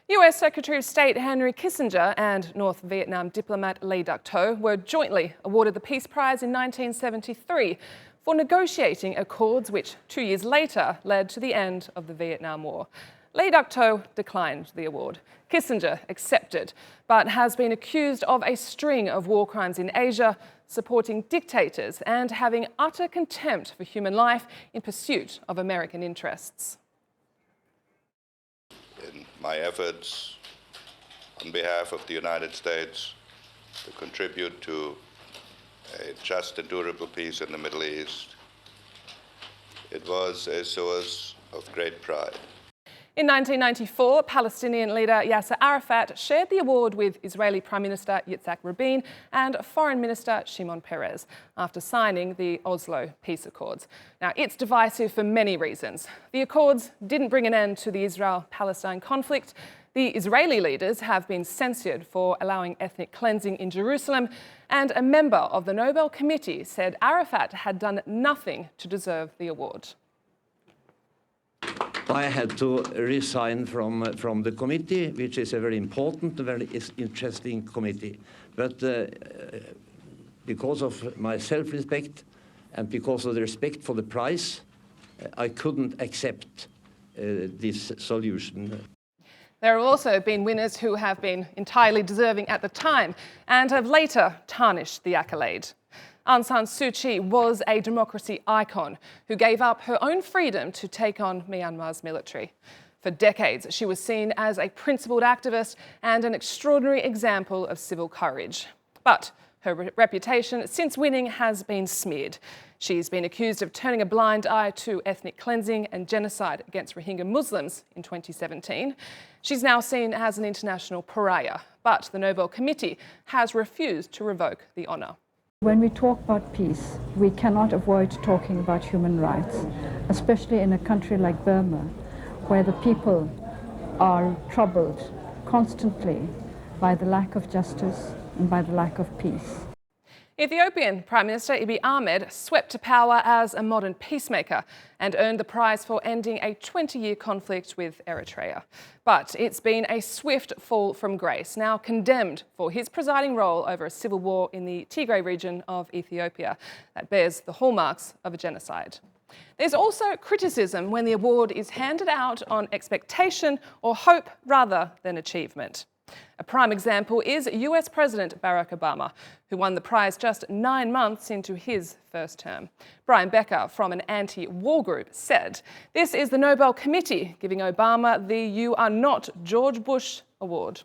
US Secretary of State Henry Kissinger and North Vietnam diplomat Le Duc Tho were jointly awarded the Peace Prize in 1973 for negotiating accords which 2 years later led to the end of the Vietnam War. Le Duc Tho declined the award. Kissinger accepted, but has been accused of a string of war crimes in Asia, supporting dictators and having utter contempt for human life in pursuit of American interests. In my efforts on behalf of the United States to contribute to a just and durable peace in the Middle East, it was a source of great pride. In 1994, Palestinian leader Yasser Arafat shared the award with Israeli Prime Minister Yitzhak Rabin and Foreign Minister Shimon Peres after signing the Oslo Peace Accords. Now, it's divisive for many reasons. The accords didn't bring an end to the Israel-Palestine conflict. The Israeli leaders have been censured for allowing ethnic cleansing in Jerusalem, and a member of the Nobel Committee said Arafat had done nothing to deserve the award. I had to resign from the committee, which is a very important, very interesting committee. But because of my self-respect and because of the respect for the prize, I couldn't accept this solution. There have also been winners who have been entirely deserving at the time and have later tarnished the accolade. Aung San Suu Kyi was a democracy icon who gave up her own freedom to take on Myanmar's military. For decades, she was seen as a principled activist and an extraordinary example of civil courage. But her reputation since winning has been smeared. She's been accused of turning a blind eye to ethnic cleansing and genocide against Rohingya Muslims in 2017. She's now seen as an international pariah, but the Nobel Committee has refused to revoke the honour. When we talk about peace, we cannot avoid talking about human rights, especially in a country like Burma, where the people are troubled constantly by the lack of justice and by the lack of peace. Ethiopian Prime Minister Abiy Ahmed swept to power as a modern peacemaker and earned the prize for ending a 20-year conflict with Eritrea. But it's been a swift fall from grace, now condemned for his presiding role over a civil war in the Tigray region of Ethiopia that bears the hallmarks of a genocide. There's also criticism when the award is handed out on expectation or hope rather than achievement. A prime example is US President Barack Obama, who won the prize just 9 months into his first term. Brian Becker from an anti-war group said, "This is the Nobel Committee giving Obama the You Are Not George Bush award."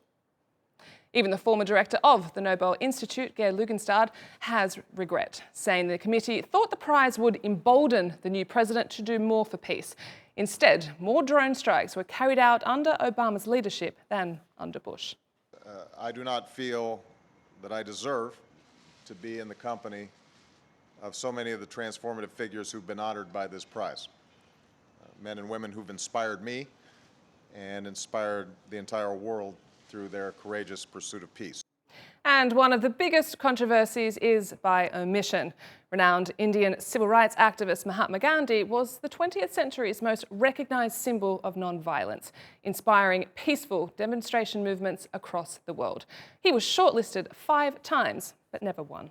Even the former director of the Nobel Institute, Geir Lugenstad, has regret, saying the committee thought the prize would embolden the new president to do more for peace. Instead, more drone strikes were carried out under Obama's leadership than under Bush. I do not feel that I deserve to be in the company of so many of the transformative figures who've been honored by this prize. Men and women who've inspired me and inspired the entire world through their courageous pursuit of peace. And one of the biggest controversies is by omission. Renowned Indian civil rights activist Mahatma Gandhi was the 20th century's most recognised symbol of non-violence, inspiring peaceful demonstration movements across the world. He was shortlisted 5 times, but never won.